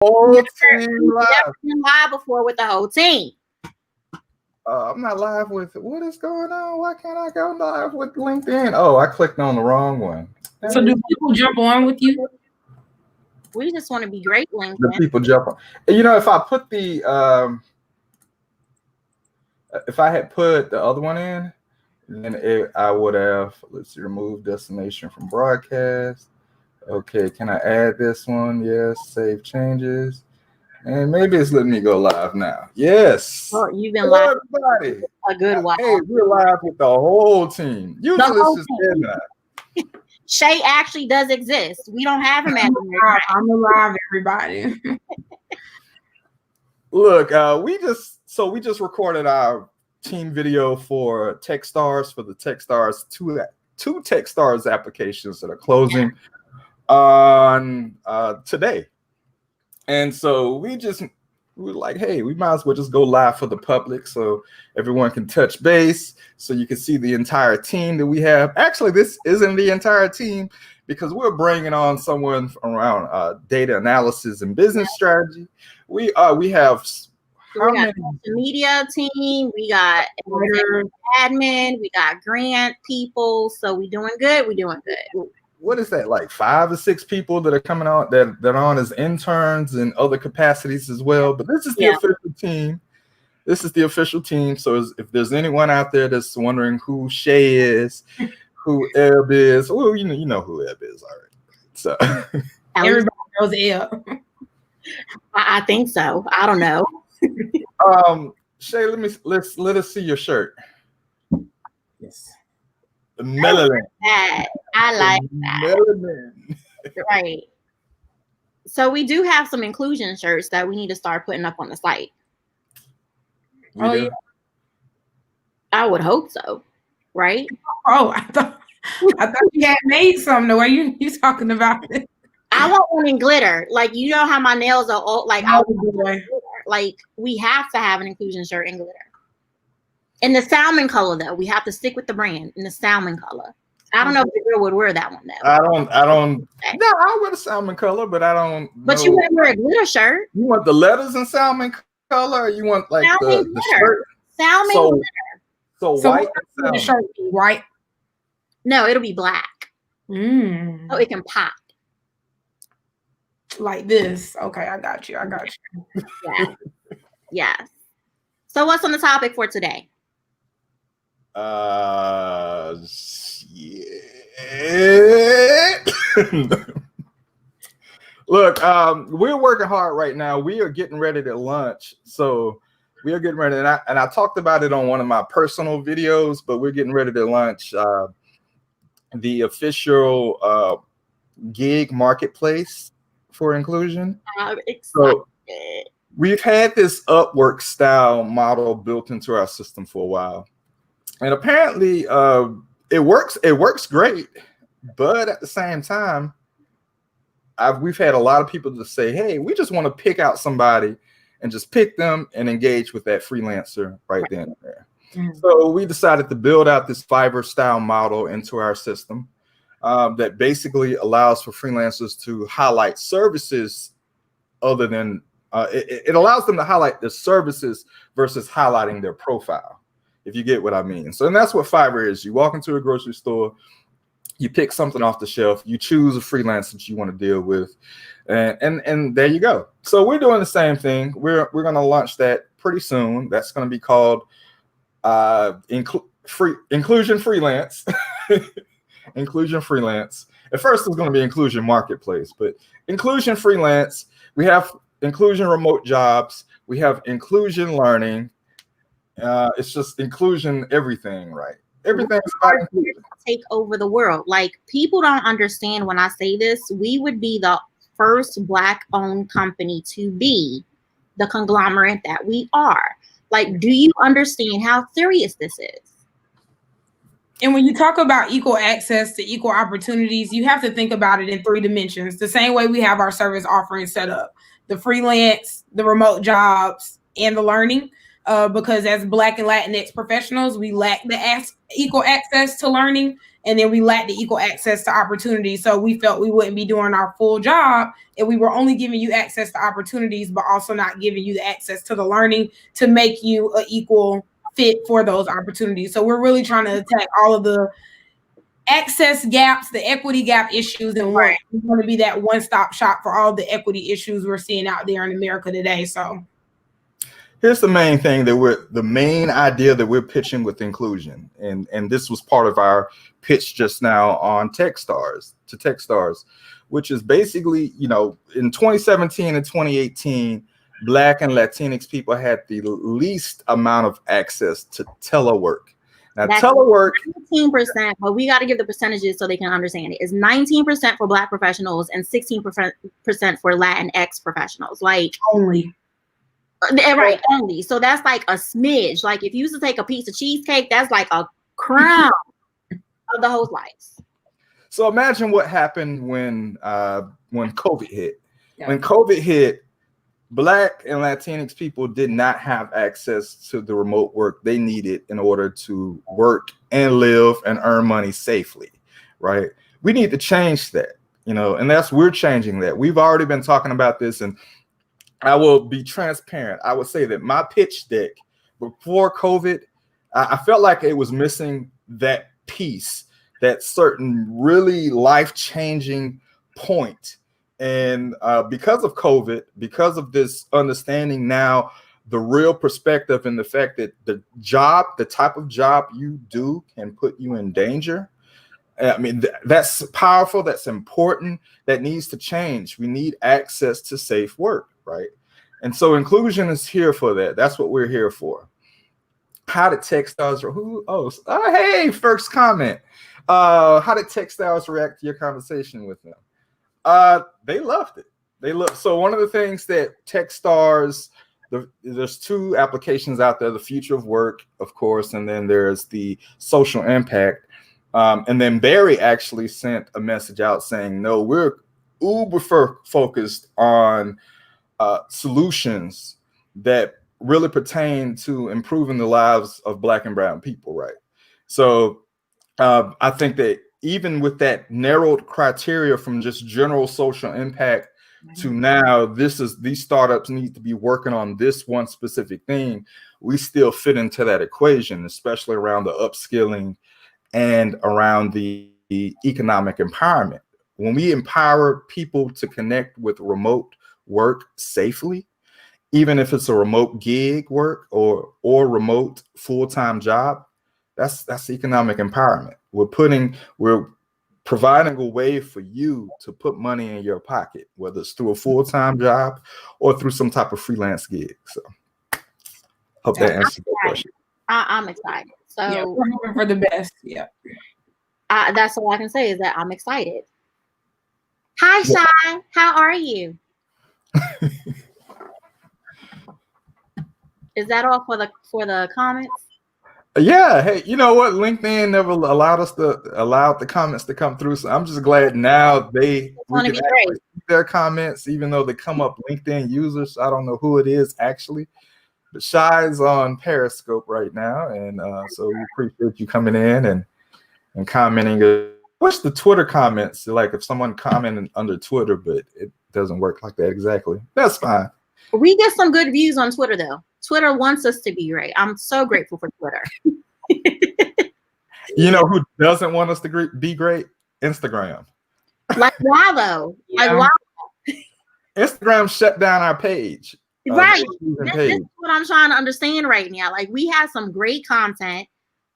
whole team You've live. never been live before with the whole team. I'm not live with what is going on? Why can't I go live with LinkedIn? Oh, I clicked on the wrong one. So do people jump on with you? We just want to be great, LinkedIn. The people jump on. You know, if I put if I had put the other one in, then I would have, let's see, remove destination from broadcast. Okay, can I add this one? Yes, save changes. And maybe it's letting me go live now. Yes. Well, you've been live everybody. A good while. Hey, we're live with the whole team. Usually it's just midnight. Shay actually does exist. We don't have him at the I'm alive, everybody. Look, we just recorded our team video for Techstars for the Techstars two Techstars applications that are closing on today. And so we were like, hey, we might as well just go live for the public so everyone can touch base, so you can see the entire team that we have. Actually, this isn't the entire team because we're bringing on someone around data analysis and business strategy. We have the media team, we got admin, we got grant people. So we doing good. What is that, like 5 or 6 people that are coming on that are on as interns and other capacities as well? But this is the official team. This is the official team. So if there's anyone out there that's wondering who Shay is, who Eb is, well, you know who Eb is already. So everybody knows Eb. I think so. I don't know. Shay, let us see your shirt. Yes. The melanin. I like that. Melanin. Right. So we do have some inclusion shirts that we need to start putting up on the site. Oh, yeah. I would hope so. Right? Oh, I thought you had made some. The way you talking about it. I want one in glitter. Like, you know how my nails are all like, like we have to have an inclusion shirt in glitter. In the salmon color, though, we have to stick with the brand in the salmon color. I don't know if the girl would wear that one though. I don't. Okay. No, I wear the salmon color, but I don't. But you wouldn't wear a glitter shirt. You want the letters in salmon color, or you want like the shirt? Salmon glitter. So white. The shirt be white. No, it'll be black. So it can pop. Like this. Okay, I got you. Yeah. Yes. So what's on the topic for today? Look, we're working hard right now. We are getting ready to launch. So we are getting ready, and I talked about it on one of my personal videos, but we're getting ready to launch the official gig marketplace for inclusion. I'm excited. So we've had this Upwork style model built into our system for a while. And apparently it works great, but at the same time, we've had a lot of people to say, hey, we just want to pick out somebody and just pick them and engage with that freelancer right then and there. So we decided to build out this Fiverr style model into our system that basically allows for freelancers to highlight services other than it allows them to highlight the services versus highlighting their profile, if you get what I mean. So, and that's what Fiverr is. You walk into a grocery store, you pick something off the shelf, you choose a freelancer that you want to deal with, and there you go. So we're doing the same thing. We're going to launch that pretty soon. That's going to be called Inclusion Freelance. Inclusion Freelance. At first it was going to be Inclusion Marketplace, but Inclusion Freelance. We have Inclusion Remote Jobs. We have Inclusion Learning. It's just inclusion, everything, right? Everything's about inclusion. Take over the world. Like, people don't understand when I say this. We would be the first Black-owned company to be the conglomerate that we are. Like, do you understand how serious this is? And when you talk about equal access to equal opportunities, you have to think about it in 3 dimensions. The same way we have our service offerings set up: the freelance, the remote jobs, and the learning. Because as Black and Latinx professionals, we lack the equal access to learning and then we lacked the equal access to opportunities. So we felt we wouldn't be doing our full job if we were only giving you access to opportunities, but also not giving you the access to the learning to make you an equal fit for those opportunities. So we're really trying to attack all of the access gaps, the equity gap issues, and we want to be that one-stop shop for all the equity issues we're seeing out there in America today. So here's the main thing the main idea that we're pitching with Incluzion, and this was part of our pitch just now on Techstars, which is basically, you know, in 2017 and 2018, Black and Latinx people had the least amount of access to telework. Now, that's telework 19%, but we got to give the percentages so they can understand it. It's 19% for Black professionals and 16% for Latinx professionals. Like only. Right, only. So that's like a smidge. Like if you used to take a piece of cheesecake, that's like a crown of the whole slice. So imagine what happened when COVID hit. Yeah. When COVID hit, Black and Latinx people did not have access to the remote work they needed in order to work and live and earn money safely, right? We need to change that, you know, and we're changing that. We've already been talking about this, and I will be transparent. I would say that my pitch deck before COVID, I felt like it was missing that piece, that certain really life-changing point. And because of COVID, because of this understanding now, the real perspective and the fact that the type of job you do can put you in danger. I mean, that's powerful. That's important. That needs to change. We need access to safe work, right? And so Incluzion is here for that. That's what we're here for. How did Techstars hey, first comment. How did Techstars react to your conversation with them? They loved it. So one of the things that Techstars, there's two applications out there: the future of work, of course, and then there's the social impact. And then Barry actually sent a message out saying, no, we're uber focused on solutions that really pertain to improving the lives of Black and Brown people, right? So I think that even with that narrowed criteria from just general social impact to now, these startups need to be working on this one specific thing, we still fit into that equation, especially around the upskilling and around the economic empowerment. When we empower people to connect with remote work safely, even if it's a remote gig work or remote full-time job, that's economic empowerment. We're providing a way for you to put money in your pocket, whether it's through a full-time job or through some type of freelance gig. So hope that answers the question. I'm excited. So yeah, we're hoping for the best. Yeah. That's all I can say is that I'm excited. Hi, Shy. How are you? Is that all for the comments? Yeah. Hey, you know what? LinkedIn never allowed the comments to come through. So I'm just glad now we can actually see their comments, even though they come up LinkedIn users. I don't know who it is actually, but Shy's on Periscope right now, and so we appreciate you coming in and commenting. I wish the Twitter comments, like if someone commented under Twitter, but it doesn't work like that exactly. That's fine. We get some good views on Twitter, though. Twitter wants us to be great. I'm so grateful for Twitter. You know who doesn't want us to be great? Instagram. Like, why, though? Yeah. Like, why? Instagram shut down our page. Right. That's what I'm trying to understand right now. Like, we have some great content.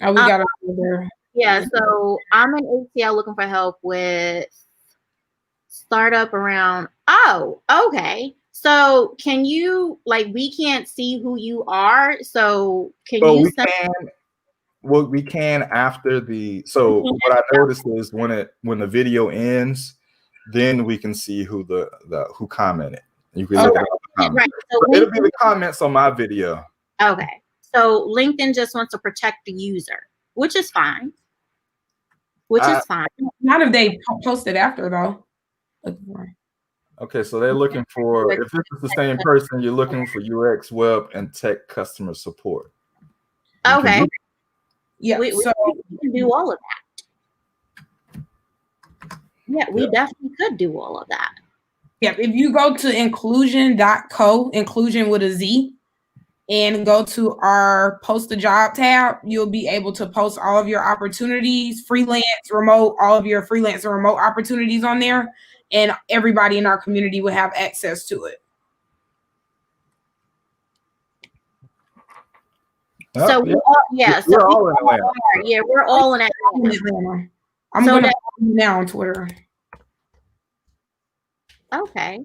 Oh, we got it there. Yeah, so I'm in ATL looking for help with startup around. Oh, okay. So can you, like, we can't see who you are. So can you send? Well, we can after the. So what I noticed is when the video ends, then we can see who who commented. You can look at the comments. Right. So it'll be the comments on my video. Okay. So LinkedIn just wants to protect the user, which is fine. Not if they post it after, though. Okay, so they're looking for, if this is the same person, you're looking for UX, web, and tech customer support. Okay. Yeah, we can do all of that. Yeah, we definitely could do all of that. Yeah, if you go to inclusion.co, inclusion with a Z, and go to our post a job tab, you'll be able to post all of your opportunities, freelance, remote, all of your freelance and remote opportunities on there, and everybody in our community will have access to it. So we're all in Atlanta. Yeah, we're all in Atlanta. I'm gonna follow you now on Twitter. Okay,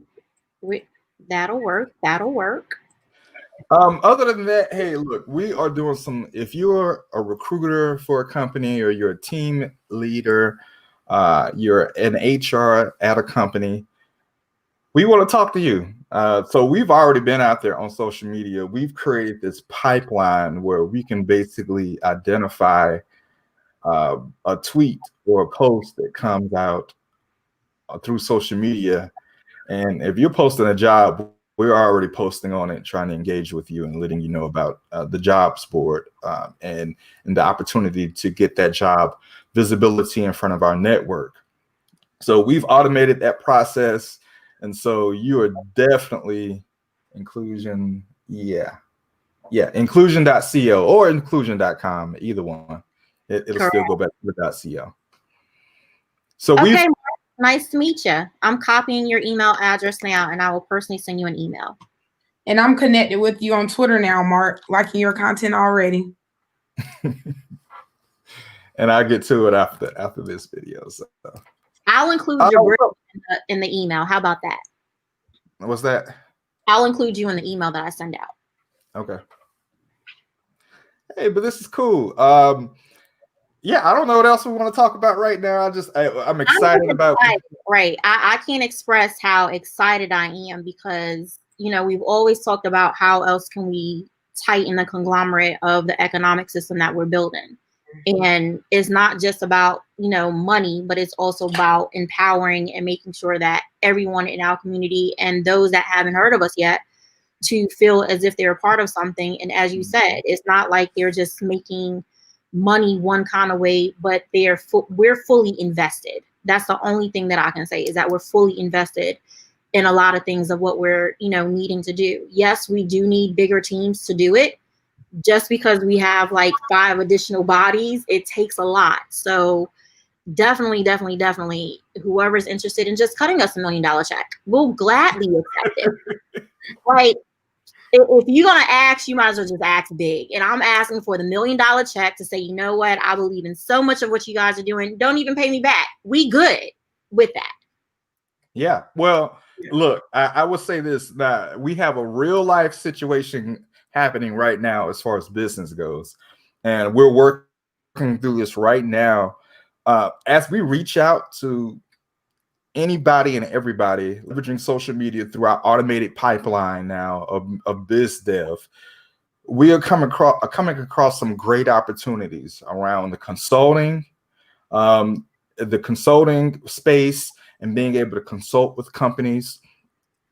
that'll work. That'll work. Other than that, hey, look, we are doing some. If you're a recruiter for a company, or you're a team leader, you're an HR at a company, we want to talk to you. So we've already been out there on social media. We've created this pipeline where we can basically identify a tweet or a post that comes out through social media. And if you're posting a job, we're already posting on it, trying to engage with you and letting you know about the jobs board and the opportunity to get that job visibility in front of our network. So we've automated that process. And so you are definitely Inclusion. Yeah. Inclusion.co or inclusion.com, either one. It'll still go back to the .co. So okay, nice to meet you. I'm copying your email address now, and I will personally send you an email. And I'm connected with you on Twitter now, Mark, liking your content already. And I'll get to it after this video. So I'll include your in the email. How about that? What's that? I'll include you in the email that I send out. Okay. Hey, but this is cool. Yeah, I don't know what else we want to talk about right now. I'm excited about. Right. I can't express how excited I am because, we've always talked about how else can we tighten the conglomerate of the economic system that we're building. And it's not just about, money, but it's also about empowering and making sure that everyone in our community and those that haven't heard of us yet to feel as if they're a part of something. And as you said, it's not like they're just making money one kind of way, but we're fully invested. That's the only thing that I can say, is that we're fully invested in a lot of things of what we're, needing to do. Yes, we do need bigger teams to do it. Just because we have like 5 additional bodies, it takes a lot. So definitely, whoever's interested in just cutting us $1 million check, we'll gladly accept it. Like, if you're going to ask, you might as well just ask big. And I'm asking for the $1 million check to say, you know what? I believe in so much of what you guys are doing. Don't even pay me back. We good with that. Yeah. Well, look, I would say this. We have a real life situation happening right now as far as business goes. And we're working through this right now. As we reach out to anybody and everybody, leveraging social media through our automated pipeline now of biz dev, we are coming across some great opportunities around the consulting space, and being able to consult with companies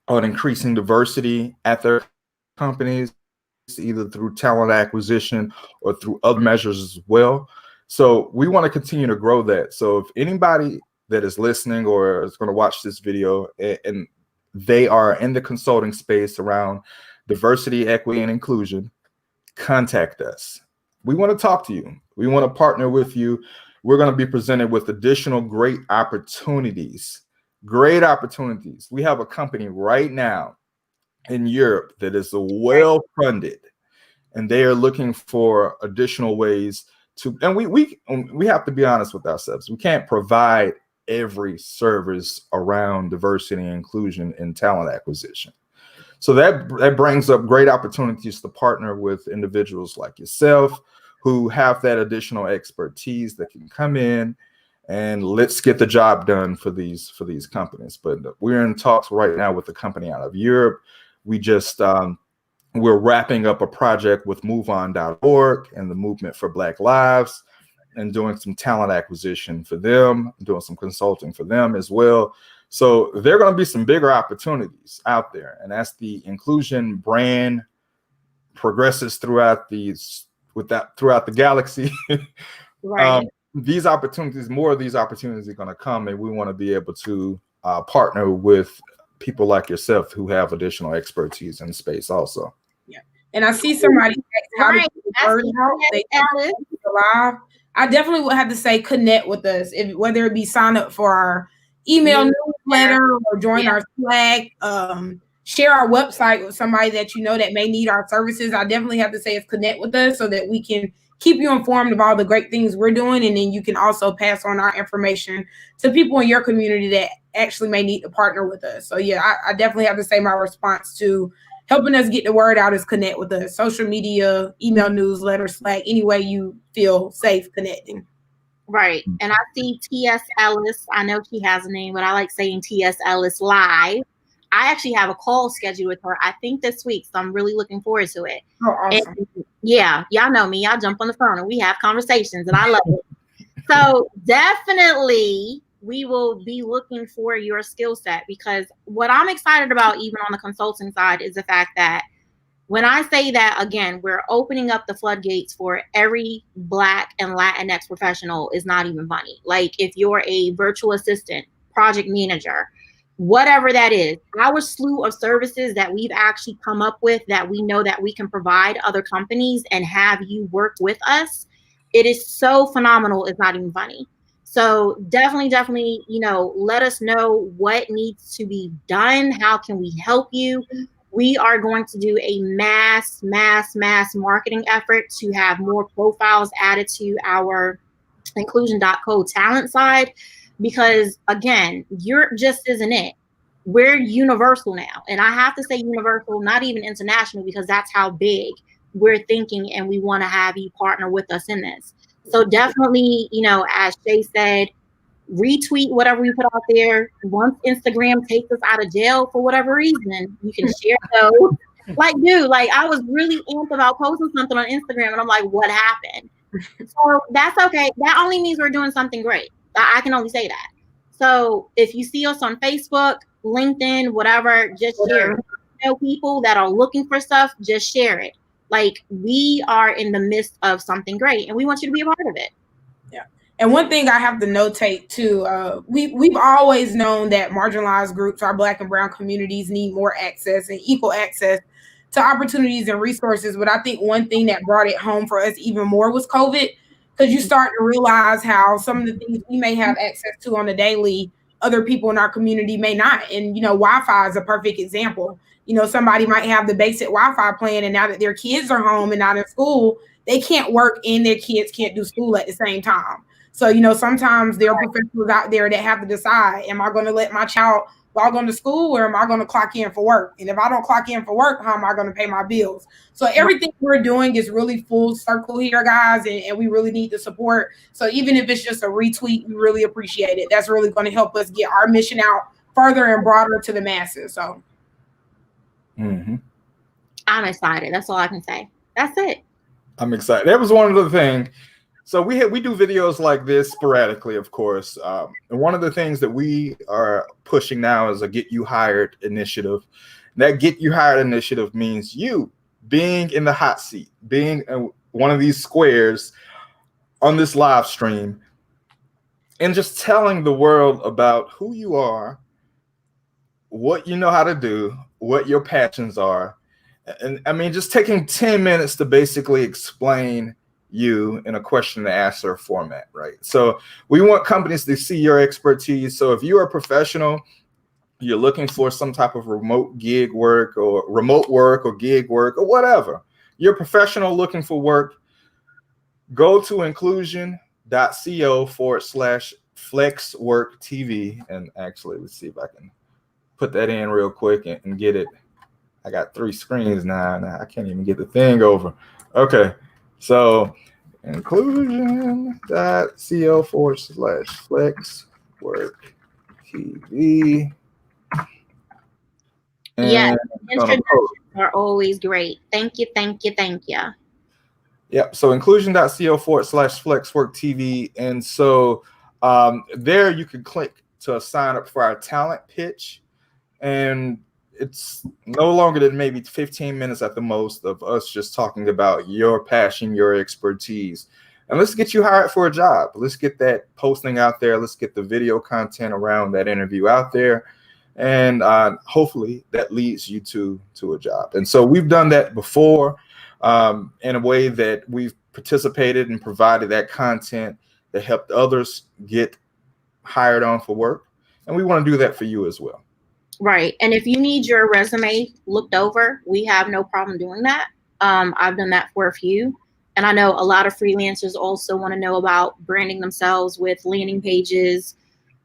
on increasing diversity at their companies, either through talent acquisition or through other measures as well. So we want to continue to grow that. So if anybody that is listening or is going to watch this video and they are in the consulting space around diversity, equity, and inclusion, contact us. We want to talk to you. We want to partner with you. We're going to be presented with additional great opportunities. We have a company right now in Europe that is well funded, and they are looking for additional ways to, and we have to be honest with ourselves. We can't provide every service around diversity and inclusion and talent acquisition. So that brings up great opportunities to partner with individuals like yourself who have that additional expertise that can come in and let's get the job done for these companies. But we're in talks right now with a company out of Europe. We just we're wrapping up a project with MoveOn.org and the Movement for Black Lives, and doing some talent acquisition for them, doing some consulting for them as well. So there are going to be some bigger opportunities out there, and as the inclusion brand progresses throughout the galaxy, right. these opportunities, more of these opportunities are going to come, and we want to be able to partner with people like yourself who have additional expertise in the space also. Yeah. And I see somebody how to get the word out. They live. I definitely would have to say connect with us, whether it be sign up for our email newsletter or join our Slack, share our website with somebody that you know that may need our services. I definitely have to say is connect with us so that we can keep you informed of all the great things we're doing. And then you can also pass on our information to people in your community that actually may need to partner with us. So yeah, I definitely have to say my response to helping us get the word out is connect with us. Social media, email, newsletter, Slack, any way you feel safe connecting. Right. And I see T.S. Ellis. I know she has a name, but I like saying T.S. Ellis live. I actually have a call scheduled with her, I think this week. So I'm really looking forward to it. Oh, awesome. And yeah, y'all know me. Y'all jump on the phone and we have conversations and I love it. So definitely we will be looking for your skill set, because what I'm excited about even on the consulting side is the fact that when I say that, again, we're opening up the floodgates for every Black and Latinx professional is not even funny. Like if you're a virtual assistant, project manager, whatever that is, our slew of services that we've actually come up with that we know that we can provide other companies and have you work with us, it is so phenomenal. It's not even funny. So definitely, let us know what needs to be done. How can we help you? We are going to do a mass marketing effort to have more profiles added to our Incluzion.co talent side, because again, Europe just isn't it. We're universal now. And I have to say universal, not even international, because that's how big we're thinking, and we want to have you partner with us in this. So definitely, as Shay said, retweet whatever we put out there. Once Instagram takes us out of jail for whatever reason, you can share those. I was really amped about posting something on Instagram, and I'm like, what happened? So that's okay. That only means we're doing something great. I can only say that. So if you see us on Facebook, LinkedIn, whatever, just share it. People that are looking for stuff, just share it. Like, we are in the midst of something great, and we want you to be a part of it. Yeah. And one thing I have to notate too, we've always known that marginalized groups, our Black and brown communities, need more access and equal access to opportunities and resources. But I think one thing that brought it home for us even more was COVID, because you start to realize how some of the things we may have access to on the daily, other people in our community may not. And, Wi-Fi is a perfect example. Somebody might have the basic Wi-Fi plan, and now that their kids are home and not in school, they can't work and their kids can't do school at the same time. So, sometimes there are professionals out there that have to decide, am I going to let my child log on to school, or am I going to clock in for work? And if I don't clock in for work, how am I going to pay my bills? So everything we're doing is really full circle here, guys, and we really need the support. So even if it's just a retweet, we really appreciate it. That's really going to help us get our mission out further and broader to the masses. So I'm excited. That's all I can say. That's it. I'm excited. That was one of the things. So we do videos like this sporadically, of course. And one of the things that we are pushing now is a Get You Hired initiative. That Get You Hired initiative means you being in the hot seat, being one of these squares on this live stream, and just telling the world about who you are, what you know how to do, what your passions are. And I mean, just taking 10 minutes to basically explain you in a question and answer format, right? So we want companies to see your expertise. So if you're a professional, you're looking for some type of remote gig work or gig work or whatever, you're a professional looking for work, go to incluzion.co/flexworktv. And actually, let's see if I can put that in real quick and get it. I got 3 screens now, and I can't even get the thing over. Okay. So incluzion.co/flexworktv. Yeah, introductions are always great. Thank you. Yep. So incluzion.co/flexworktv. And so there you can click to sign up for our talent pitch. And it's no longer than maybe 15 minutes at the most of us just talking about your passion, your expertise. and let's get you hired for a job. Let's get that posting out there. Let's get the video content around that interview out there. And hopefully that leads you to a job. And so we've done that before in a way that we've participated and provided that content that helped others get hired on for work. And we want to do that for you as well. Right. And if you need your resume looked over, we have no problem doing that. I've done that for a few. And I know a lot of freelancers also want to know about branding themselves with landing pages,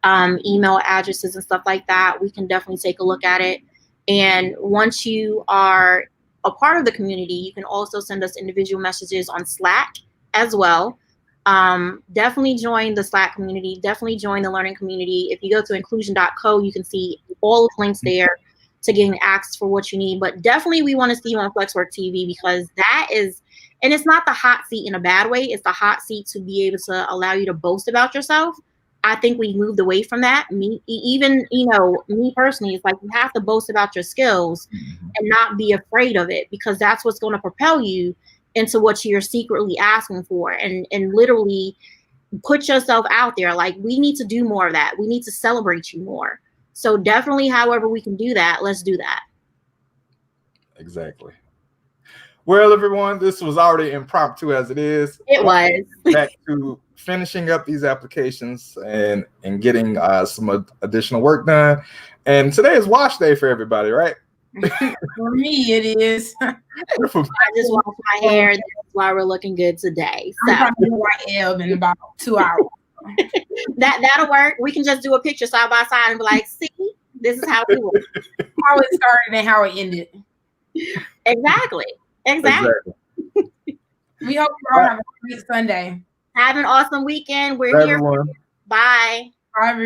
email addresses and stuff like that. We can definitely take a look at it. And once you are a part of the community, you can also send us individual messages on Slack as well. Definitely join the Slack community. Definitely join the learning community. If you go to incluzion.co, you can see all the links there to getting asked for what you need. But definitely we want to see you on FlexWork TV, because that is, and it's not the hot seat in a bad way. It's the hot seat to be able to allow you to boast about yourself. I think we moved away from that. Me personally, it's like you have to boast about your skills and not be afraid of it, because that's what's going to propel you into what you're secretly asking for, and literally put yourself out there. Like, we need to do more of that. We need to celebrate you more. So definitely, however we can do that, let's do that. Exactly. Well, everyone, this was already impromptu as it is. It was. Back to finishing up these applications and getting some additional work done. And today is wash day for everybody, right? For me, it is. I just washed my hair. That's why we're looking good today. So. I'm probably white Ebb in about 2 hours. That'll work. We can just do a picture side by side and be like, see, this is how we look. How it started and how it ended. Exactly. We hope you all have a great Sunday. Have an awesome weekend. We're Bye, here. everyone. Bye. Bye, everyone.